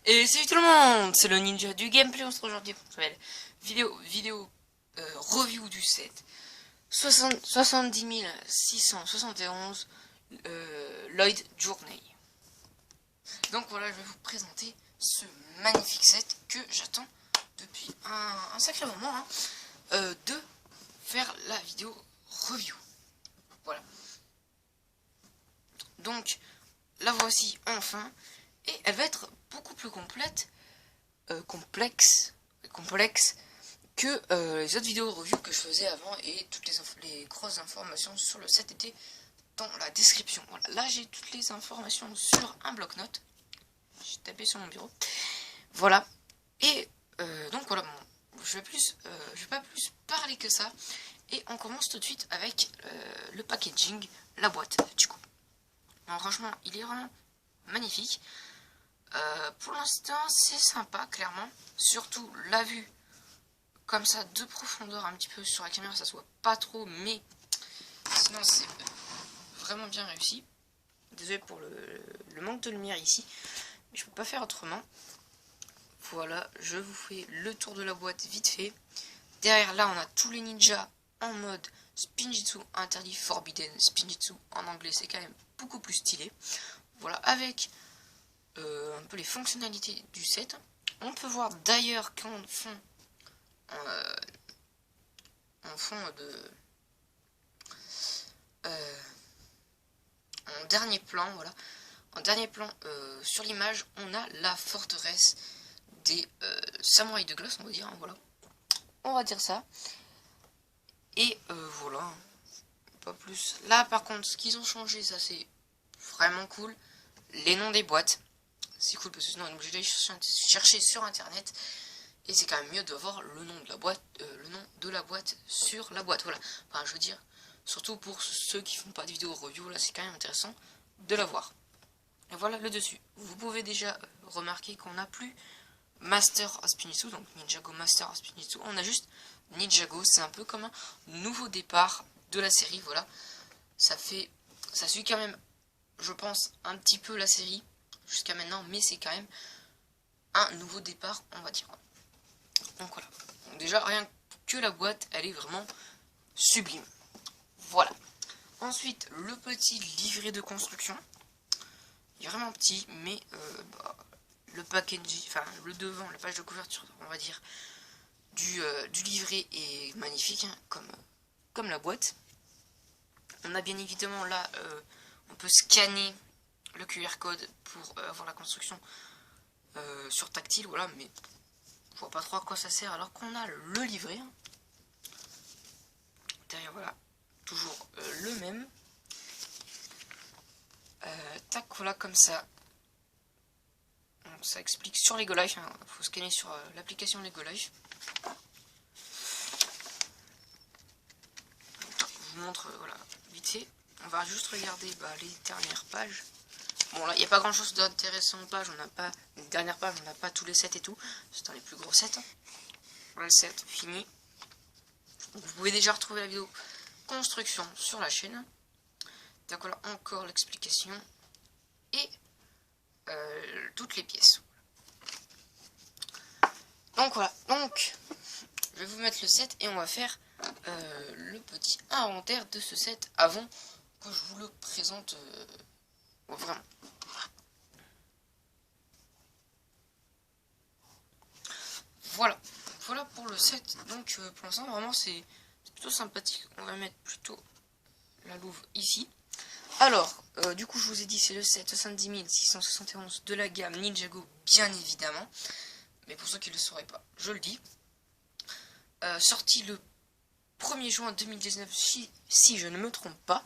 Et salut tout le monde, c'est le ninja du gameplay. On se retrouve aujourd'hui pour une nouvelle vidéo review du set 70 671 Lloyd Journey. Donc voilà, je vais vous présenter ce magnifique set que j'attends depuis un sacré moment de faire la vidéo review. Voilà. Donc la voici enfin, et elle va être beaucoup plus complète, complexe que les autres vidéos de review que je faisais avant, et toutes les grosses informations sur le set étaient dans la description. Voilà, là j'ai toutes les informations sur un bloc-notes. J'ai tapé sur mon bureau. Voilà. Et donc voilà, bon, je vais pas plus parler que ça. Et on commence tout de suite avec le packaging, la boîte du coup. Alors, franchement, il est vraiment magnifique. Pour l'instant, c'est sympa, clairement. Surtout la vue, comme ça, de profondeur un petit peu sur la caméra, ça se voit pas trop, mais sinon, c'est vraiment bien réussi. Désolé pour le manque de lumière ici, mais je peux pas faire autrement. Voilà, je vous fais le tour de la boîte vite fait. Derrière là, on a tous les ninjas en mode Spinjitzu interdit, Forbidden Spinjitzu en anglais, c'est quand même beaucoup plus stylé. Voilà, avec un peu les fonctionnalités du set. On peut voir d'ailleurs qu'en fond, en en dernier plan, voilà, en dernier plan sur l'image, on a la forteresse des samouraïs de glace, on va dire, hein, voilà, on va dire ça. Et voilà, pas plus. Là par contre, ce qu'ils ont changé, ça c'est vraiment cool, les noms des boîtes. C'est cool parce que sinon on est obligé d'aller chercher sur internet. Et c'est quand même mieux de voir le nom de la boîte, sur la boîte. Voilà. Enfin, je veux dire, surtout pour ceux qui font pas de vidéo review, là c'est quand même intéressant de la voir. Et voilà le dessus. Vous pouvez déjà remarquer qu'on n'a plus Master of Spinjitzu, donc Ninjago Master of Spinjitzu. On a juste Ninjago. C'est un peu comme un nouveau départ de la série. Voilà. Ça suit quand même, je pense, un petit peu la série jusqu'à maintenant, mais c'est quand même un nouveau départ, on va dire. Donc voilà. Donc déjà, rien que la boîte, elle est vraiment sublime. Voilà. Ensuite, le petit livret de construction. Il est vraiment petit, mais le packaging, enfin le devant, la page de couverture, on va dire, du livret est magnifique, hein, comme la boîte. On a bien évidemment là, on peut scanner le QR code pour avoir la construction sur tactile, voilà, mais je vois pas trop à quoi ça sert alors qu'on a le livret. Hein. Derrière, voilà, toujours le même. Tac, voilà, comme ça. Donc, ça explique sur Lego Life, hein. Faut scanner sur l'application Lego Life. Je vous montre, voilà, vite fait. On va juste regarder les dernières pages. Bon, là, il n'y a pas grand chose d'intéressant aux pages. On n'a pas les dernières pages, on n'a pas tous les sets et tout. C'est dans les plus gros sets. Hein. Voilà le set, fini. Donc, vous pouvez déjà retrouver la vidéo construction sur la chaîne. Donc voilà, encore l'explication. Et toutes les pièces. Donc voilà, donc je vais vous mettre le set et on va faire le petit inventaire de ce set avant que je vous le présente vraiment. Voilà, voilà pour le set. Donc pour l'instant vraiment c'est plutôt sympathique. On va mettre plutôt la louve ici. Alors, du coup je vous ai dit c'est le set 70 671 de la gamme Ninjago, bien évidemment. Mais pour ceux qui ne le sauraient pas, je le dis. Sorti le 1er juin 2019, si je ne me trompe pas.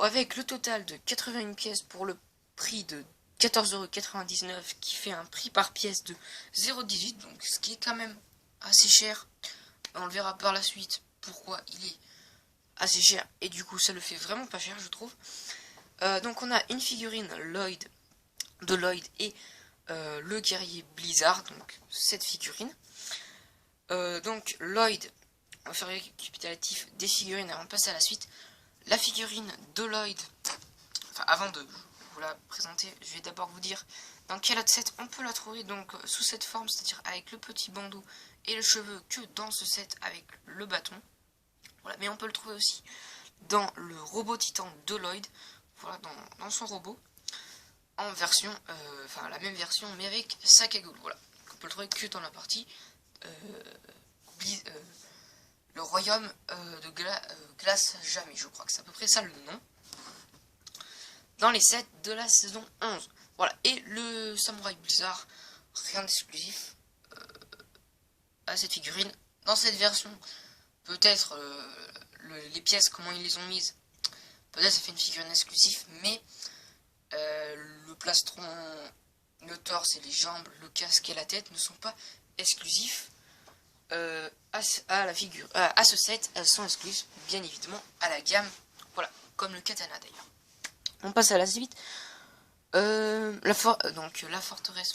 Avec le total de 81 pièces pour le prix de 14,99 €, qui fait un prix par pièce de 0,18 €, donc ce qui est quand même assez cher. On le verra par la suite pourquoi il est assez cher, et du coup ça le fait vraiment pas cher, je trouve. Donc on a une figurine de Lloyd et le guerrier Blizzard, donc cette figurine. Donc Lloyd, on va faire récapitulatif des figurines avant de passer à la suite. La figurine de Lloyd, enfin avant de vous la présenter, je vais d'abord vous dire Dans Calotte 7, on peut la trouver donc sous cette forme, c'est-à-dire avec le petit bandeau et le cheveu que dans ce set avec le bâton. Voilà, mais on peut le trouver aussi dans le robot titan de Lloyd, voilà, dans son robot, en version, enfin la même version, mais avec sa cagoule. Voilà, on peut le trouver que dans la partie le royaume de glace jamais, je crois que c'est à peu près ça le nom. Dans les sets de la saison 11. Voilà, et le Samouraï Blizzard, rien d'exclusif à cette figurine. Dans cette version, peut-être les pièces, comment ils les ont mises, peut-être ça fait une figurine exclusive, mais le plastron, le torse et les jambes, le casque et la tête ne sont pas exclusifs à la figure, à ce set. Elles sont exclusives, bien évidemment, à la gamme. Voilà, comme le katana d'ailleurs. On passe à la suite. Donc la forteresse,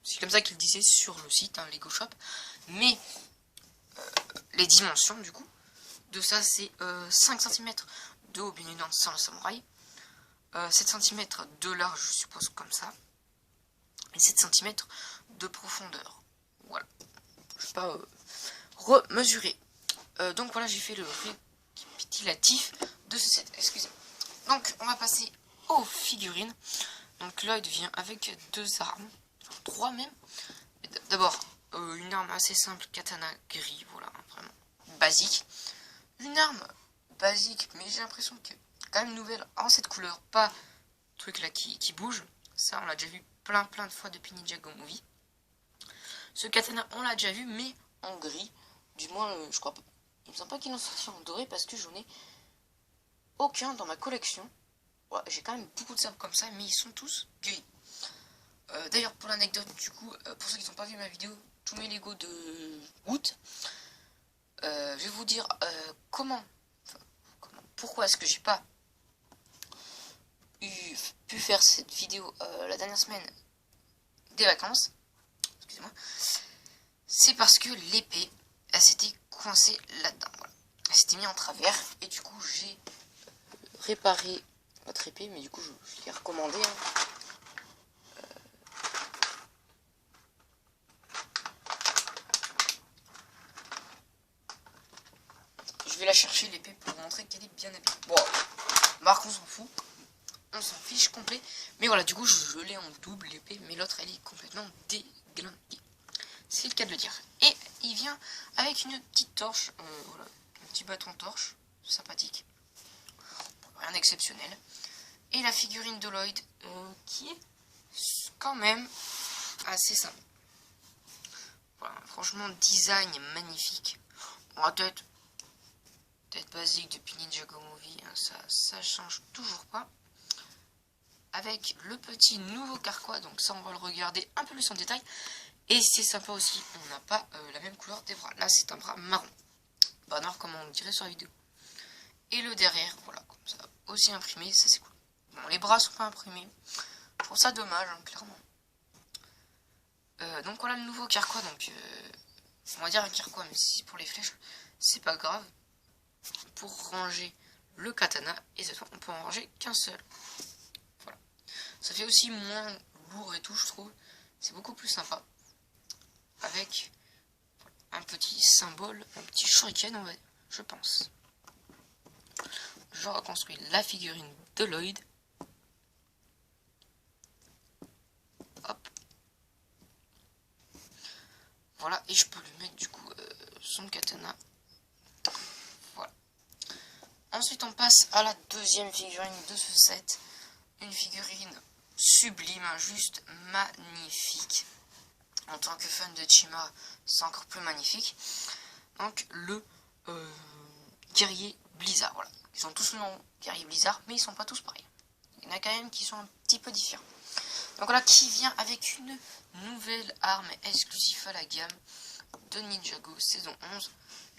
c'est comme ça qu'il disait sur le site, hein, Lego Shop. Mais les dimensions du coup de ça, c'est 5 cm de haut, bien évidemment sans le samouraï, 7 cm de large, je suppose comme ça, et 7 cm de profondeur. Voilà, je vais pas remesurer. Donc voilà, j'ai fait le récapitulatif de ce set, excusez-moi. Donc on va passer aux figurines. Donc Lloyd vient avec 2 armes, enfin 3 même. D'abord une arme assez simple, katana gris, voilà, vraiment basique. Une arme basique, mais j'ai l'impression que quand même nouvelle en cette couleur, pas truc là qui bouge. Ça on l'a déjà vu plein de fois depuis Ninjago Movie. Ce katana on l'a déjà vu, mais en gris. Du moins je crois pas. Il me semble pas qu'ils l'ont sorti en doré parce que j'en ai aucun dans ma collection. Ouais, j'ai quand même beaucoup de sabres comme ça, mais ils sont tous gris. D'ailleurs, pour l'anecdote, du coup, pour ceux qui n'ont pas vu ma vidéo, tous mes Lego de août, je vais vous dire pourquoi est-ce que j'ai pas pu faire cette vidéo la dernière semaine des vacances. Excusez-moi. C'est parce que l'épée, elle s'était coincée là-dedans. Voilà. Elle s'était mise en travers, et du coup, j'ai réparé notre épée, mais du coup, je l'ai recommandé. Hein. Je vais la chercher l'épée pour vous montrer qu'elle est bien habillée. Bon, Marc, on s'en fout. On s'en fiche complet. Mais voilà, du coup, je l'ai en double l'épée, mais l'autre, elle est complètement déglinguée. C'est le cas de le dire. Et il vient avec une petite torche. Voilà, un petit bâton torche. Sympathique. Rien d'exceptionnel. Et la figurine de Lloyd, qui est quand même assez sympa. Voilà, franchement, design magnifique. On va peut-être basique depuis Ninjago Movie, hein, ça change toujours pas. Avec le petit nouveau carquois, donc ça on va le regarder un peu plus en détail. Et c'est sympa aussi, on n'a pas la même couleur des bras. Là c'est un bras marron, pas noir comme on dirait sur la vidéo. Et le derrière, voilà, comme ça, aussi imprimé, ça c'est cool. Bon, les bras sont pas imprimés, je trouve ça dommage, hein, clairement. Donc voilà le nouveau carquois, donc on va dire un carquois, mais si pour les flèches, c'est pas grave. Pour ranger le katana, et cette fois on peut en ranger qu'un seul. Voilà. Ça fait aussi moins lourd et tout, je trouve. C'est beaucoup plus sympa. Avec un petit symbole, un petit shuriken, je pense. Je reconstruis la figurine de Lloyd. Hop. Voilà, et je peux lui mettre du coup son katana. Voilà. Ensuite, on passe à la deuxième figurine de ce set. Une figurine sublime, juste magnifique. En tant que fan de Chima, c'est encore plus magnifique. Donc, le guerrier Blizzard. Voilà. Ils ont tous le nom guerrier Blizzard, mais ils sont pas tous pareils. Il y en a quand même qui sont un petit peu différents. Donc voilà, qui vient avec une nouvelle arme exclusive à la gamme de Ninjago saison 11.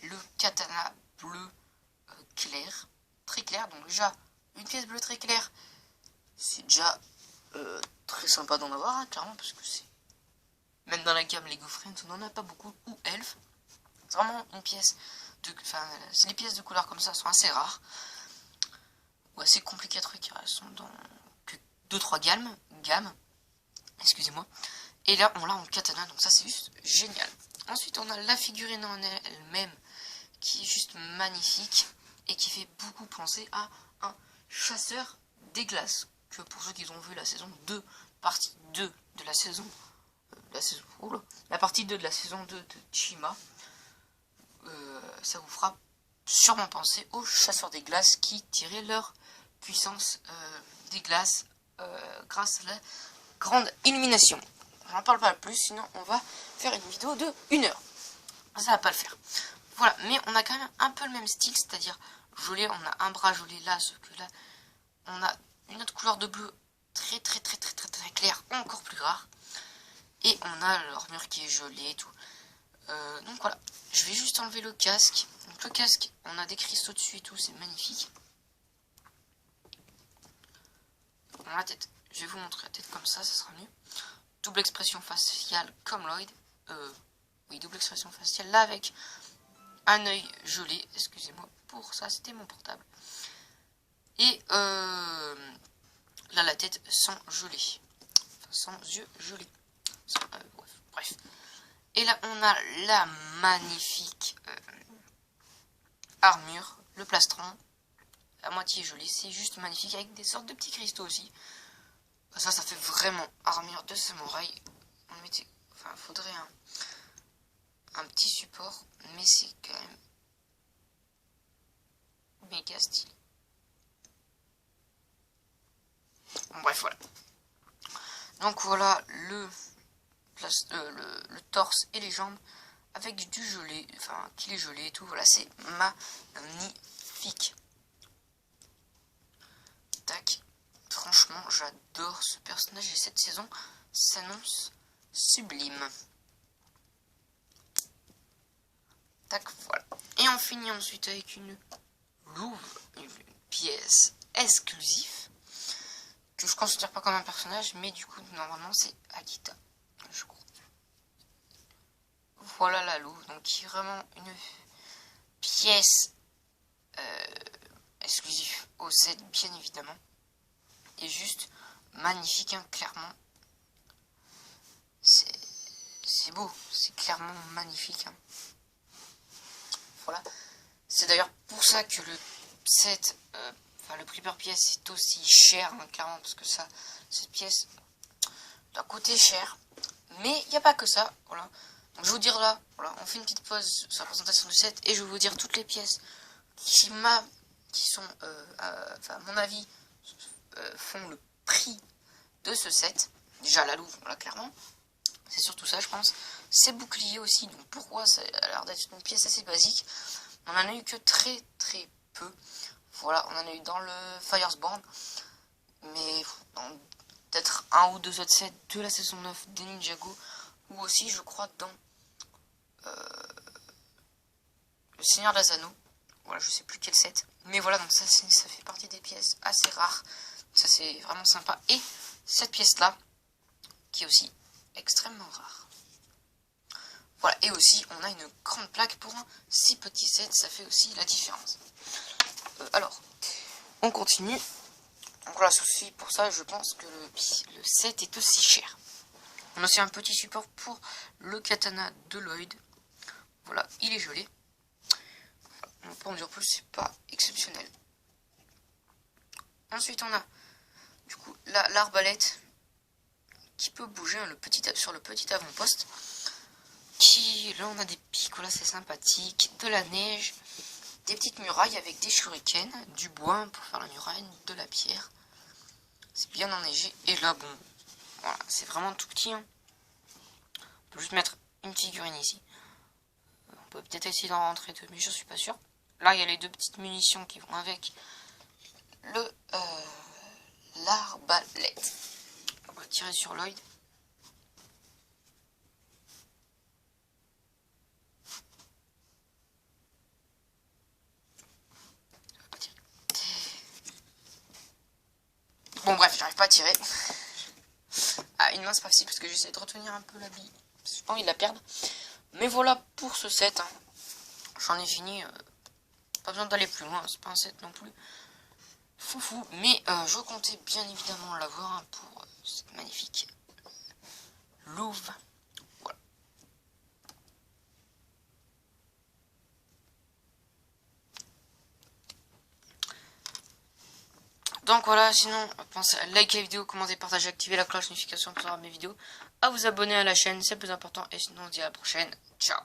Le katana bleu clair, très clair. Donc déjà, une pièce bleue très claire, c'est déjà très sympa d'en avoir, hein, clairement, parce que c'est... Même dans la gamme Lego Friends, on n'en a pas beaucoup, ou Elf. C'est vraiment une pièce de... Enfin, les pièces de couleur comme ça sont assez rares. Ou assez compliquées à truc, elles sont dans que 2-3 gammes. Excusez-moi. Et là, on l'a en katana, donc ça, c'est juste génial. Ensuite, on a la figurine en elle-même, qui est juste magnifique, et qui fait beaucoup penser à un chasseur des glaces. Que pour ceux qui ont vu la saison 2, partie 2 de la saison... la partie 2 de la saison 2 de Chima, ça vous fera sûrement penser aux chasseurs des glaces qui tiraient leur puissance des glaces grâce à la grande illumination. J'en parle pas plus, sinon on va faire une vidéo de 1 heure. Ça va pas le faire. Voilà, mais on a quand même un peu le même style, c'est-à-dire gelé, on a un bras gelé là, ce que là, on a une autre couleur de bleu très claire, encore plus rare. Et on a l'armure qui est gelée et tout. Donc voilà, je vais juste enlever le casque. Donc le casque, on a des cristaux dessus et tout, c'est magnifique. Dans la tête, je vais vous montrer la tête comme ça sera mieux. Double expression faciale comme Lloyd. Oui, double expression faciale là avec un œil gelé. Excusez-moi pour ça, c'était mon portable. Et là, la tête sans gelé. Enfin, sans yeux gelés. Bref. Et là, on a la magnifique armure, le plastron, à moitié gelé. C'est juste magnifique avec des sortes de petits cristaux aussi. Ça fait vraiment armure de samouraï. On mettait, enfin, faudrait un petit support, mais c'est quand même méga stylé. Bon, bref, voilà. Donc voilà le torse et les jambes avec du gelé, enfin qu'il est gelé et tout. Voilà, c'est magnifique. Tac. Franchement, j'adore ce personnage et cette saison s'annonce sublime. Tac, voilà. Et on finit ensuite avec une louve, une pièce exclusive que je considère pas comme un personnage, mais du coup normalement c'est Akita, je crois. Voilà la louve, donc qui est vraiment une pièce exclusive au set, bien évidemment. Et juste magnifique, hein, clairement. C'est beau, c'est clairement magnifique. Hein. Voilà. C'est d'ailleurs pour ça que le set, le prix par pièce est aussi cher, hein, clairement, parce que ça, cette pièce doit coûter cher. Mais il n'y a pas que ça, voilà. Donc, je vais vous dire là, voilà, on fait une petite pause sur la présentation du set et je vais vous dire toutes les pièces qui sont, à mon avis, font le prix de ce set. Déjà la louve, voilà, clairement. C'est surtout ça, je pense. Ces boucliers aussi, donc pourquoi ça a l'air d'être une pièce assez basique. On en a eu que très peu. Voilà, on en a eu dans le Firesborn. Mais dans peut-être un ou deux autres sets de la saison 9 des Ninjago. Ou aussi, je crois, dans le Seigneur des Anneaux. Voilà, je sais plus quel set. Mais voilà, donc ça fait partie des pièces assez rares. Ça, c'est vraiment sympa. Et cette pièce-là, qui est aussi extrêmement rare. Voilà, et aussi, on a une grande plaque pour un si petit set. Ça fait aussi la différence. Alors, on continue. Donc voilà, souci pour ça, je pense que le set est aussi cher. On a aussi un petit support pour le katana de Lloyd. Voilà, il est gelé. On ne peut pas en dire plus, c'est pas exceptionnel. Ensuite, on a du coup l'arbalète qui peut bouger, hein, sur le petit avant-poste. Là, on a des pics, voilà, c'est sympathique. De la neige, des petites murailles avec des shurikens, du bois pour faire la muraille, de la pierre. C'est bien enneigé. Et là, bon, voilà, c'est vraiment tout petit. Hein. On peut juste mettre une figurine ici. On peut peut-être essayer d'en rentrer deux, mais je suis pas sûr. Là, il y a les deux petites munitions qui vont avec l'arbalète. On va tirer sur Lloyd. Bon bref, j'arrive pas à tirer. Ah, une main c'est pas facile parce que j'essaie de retenir un peu la bille. J'ai pas envie de la perdre. Mais voilà pour ce set. Hein. J'en ai fini. Pas besoin d'aller plus loin, c'est pas un set non plus foufou. Mais je comptais bien évidemment l'avoir hein, pour cette magnifique Louvre. Voilà. Donc voilà, sinon, pensez à liker la vidéo, commenter, partager, activer la cloche de notification pour savoir mes vidéos, à vous abonner à la chaîne, c'est le plus important, et sinon on se dit à la prochaine, ciao.